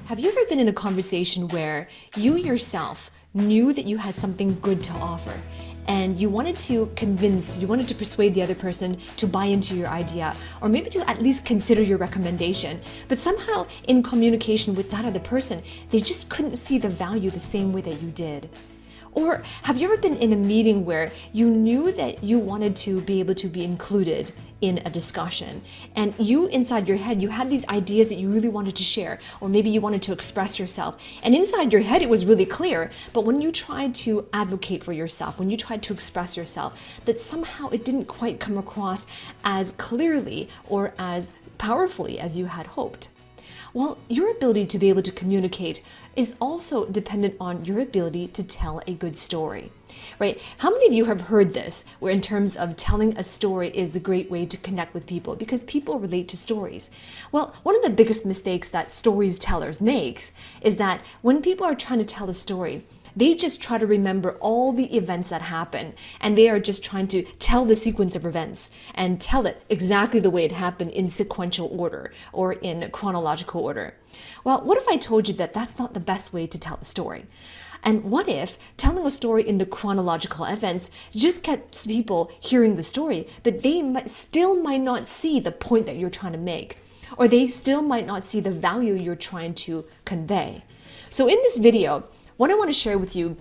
Have you ever been in a conversation where you yourself knew that you had something good to offer and you wanted to persuade the other person to buy into your idea, or maybe to at least consider your recommendation, but somehow in communication with that other person, they just couldn't see the value the same way that you did? Or have you ever been in a meeting where you knew that you wanted to be able to be included in a discussion, and you inside your head, you had these ideas that you really wanted to share, or maybe you wanted to express yourself, and inside your head it was really clear, but when you tried to advocate for yourself, when you tried to express yourself, that somehow it didn't quite come across as clearly or as powerfully as you had hoped? Well, your ability to be able to communicate is also dependent on your ability to tell a good story, right? How many of you have heard this, where in terms of telling a story is the great way to connect with people because people relate to stories? Well, one of the biggest mistakes that storytellers make is that when people are trying to tell a story, they just try to remember all the events that happen, and they are just trying to tell the sequence of events and tell it exactly the way it happened in sequential order or in chronological order. Well, what if I told you that that's not the best way to tell a story? And what if telling a story in the chronological events just gets people hearing the story, but they still might not see the point that you're trying to make, or they still might not see the value you're trying to convey? So in this video, what I want to share with you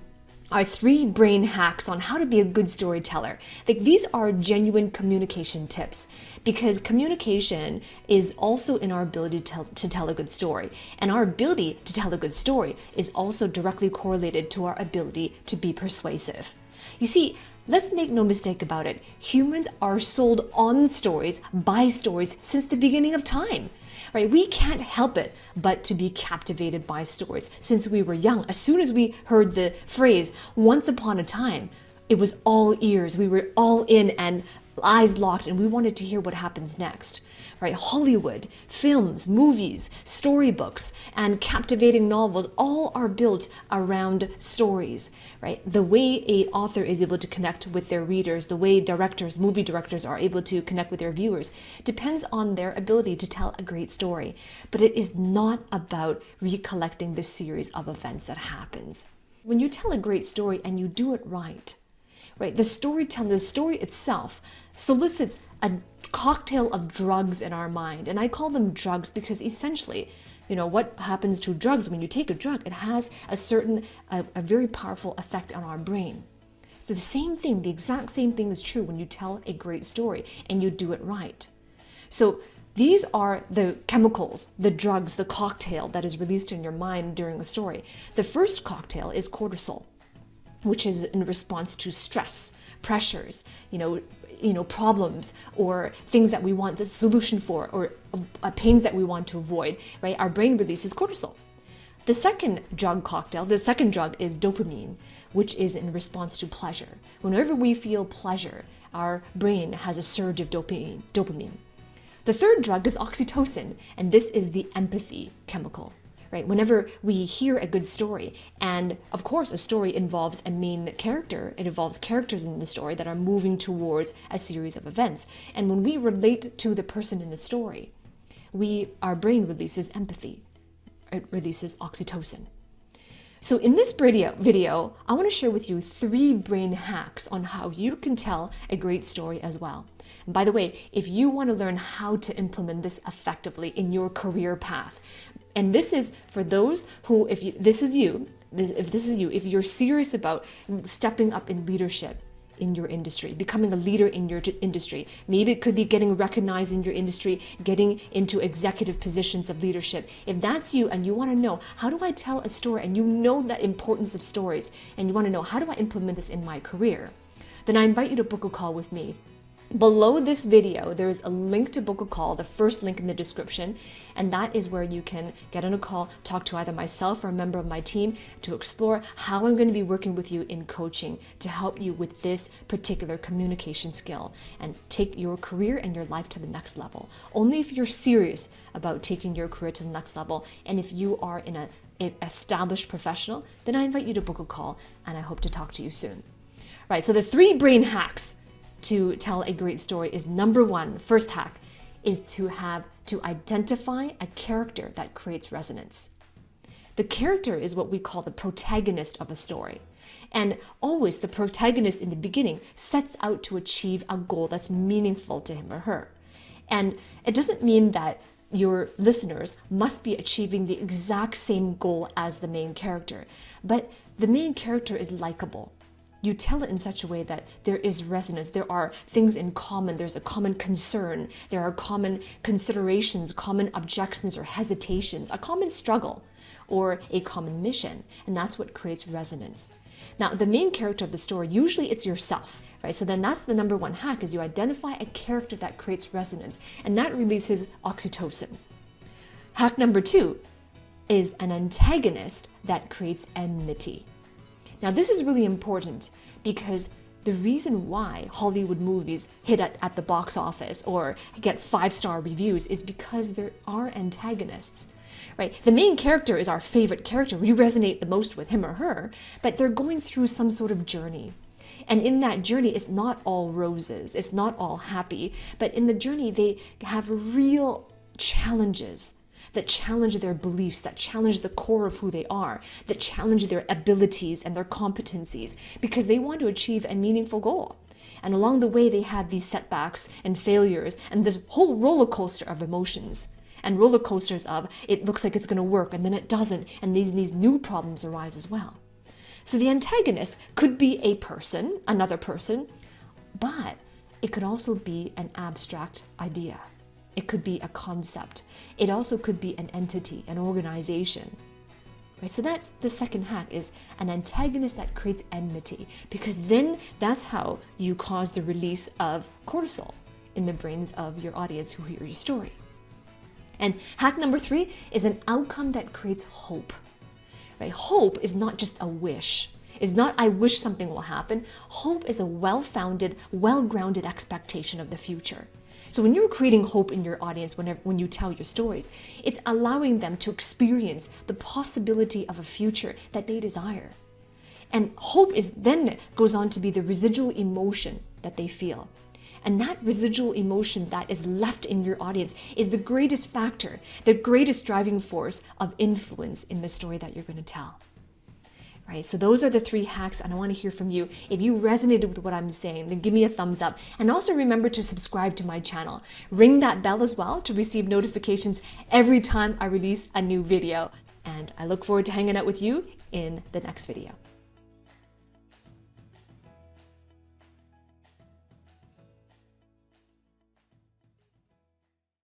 are 3 brain hacks on how to be a good storyteller. Like, these are genuine communication tips, because communication is also in our ability to tell a good story. And our ability to tell a good story is also directly correlated to our ability to be persuasive. You see, let's make no mistake about it. Humans are sold on stories, by stories, since the beginning of time. Right? We can't help it but to be captivated by stories since we were young. As soon as we heard the phrase, once upon a time, it was all ears. We were all in and eyes locked, and we wanted to hear what happens next. Right? Hollywood, films, movies, storybooks, and captivating novels all are built around stories. Right? The way an author is able to connect with their readers, the way movie directors are able to connect with their viewers, depends on their ability to tell a great story. But it is not about recollecting the series of events that happens. When you tell a great story and you do it right, the story itself solicits a cocktail of drugs in our mind. And I call them drugs because essentially, what happens to drugs when you take a drug, it has a very powerful effect on our brain. So the exact same thing is true when you tell a great story and you do it right. So these are the chemicals, the drugs, the cocktail that is released in your mind during a story. The first cocktail is cortisol, which is in response to stress, pressures, problems, or things that we want a solution for, or pains that we want to avoid, right? Our brain releases cortisol. The second drug is dopamine, which is in response to pleasure. Whenever we feel pleasure, our brain has a surge of dopamine. The third drug is oxytocin, and this is the empathy chemical. Right? Whenever we hear a good story, and of course a story involves a main character, it involves characters in the story that are moving towards a series of events. And when we relate to the person in the story, our brain releases empathy. It releases oxytocin. So in this video, I want to share with you 3 brain hacks on how you can tell a great story as well. And by the way, if you want to learn how to implement this effectively in your career path, and this is for those who, if you're serious about stepping up in leadership in your industry, becoming a leader in your industry, maybe it could be getting recognized in your industry, getting into executive positions of leadership. If that's you and you want to know, how do I tell a story, and you know the importance of stories, and you want to know, how do I implement this in my career? Then I invite you to book a call with me. Below this video, there is a link to book a call, the first link in the description, and that is where you can get on a call, talk to either myself or a member of my team to explore how I'm going to be working with you in coaching to help you with this particular communication skill and take your career and your life to the next level. Only if you're serious about taking your career to the next level, and if you are an established professional, then I invite you to book a call, and I hope to talk to you soon. Right, so the 3 brain hacks to tell a great story is: number 1, first hack, is to identify a character that creates resonance. The character is what we call the protagonist of a story. And always the protagonist in the beginning sets out to achieve a goal that's meaningful to him or her. And it doesn't mean that your listeners must be achieving the exact same goal as the main character, but the main character is likable. You tell it in such a way that there is resonance, there are things in common, there's a common concern, there are common considerations, common objections or hesitations, a common struggle or a common mission, and that's what creates resonance. Now, the main character of the story, usually it's yourself, right? So then that's the number one hack, is you identify a character that creates resonance, and that releases oxytocin. Hack number 2 is an antagonist that creates enmity. Now, this is really important because the reason why Hollywood movies hit at the box office or get 5-star reviews is because there are antagonists, right? The main character is our favorite character. We resonate the most with him or her, but they're going through some sort of journey. And in that journey, it's not all roses, it's not all happy, but in the journey, they have real challenges that challenge their beliefs, that challenge the core of who they are, that challenge their abilities and their competencies, because they want to achieve a meaningful goal. And along the way, they have these setbacks and failures and this whole roller coaster of emotions, and roller coasters of it looks like it's going to work and then it doesn't, and these new problems arise as well. So the antagonist could be a person, another person, but it could also be an abstract idea. It could be a concept. It also could be an entity, an organization. Right? So that's the second hack, is an antagonist that creates enmity, because then that's how you cause the release of cortisol in the brains of your audience who hear your story. And hack number 3 is an outcome that creates hope. Right? Hope is not just a wish. It's not I wish something will happen. Hope is a well-founded, well-grounded expectation of the future. So when you're creating hope in your audience, when you tell your stories, it's allowing them to experience the possibility of a future that they desire. And hope then goes on to be the residual emotion that they feel. And that residual emotion that is left in your audience is the greatest factor, the greatest driving force of influence in the story that you're going to tell. Right, so those are the 3 hacks, and I want to hear from you. If you resonated with what I'm saying, then give me a thumbs up. And also remember to subscribe to my channel. Ring that bell as well to receive notifications every time I release a new video. And I look forward to hanging out with you in the next video.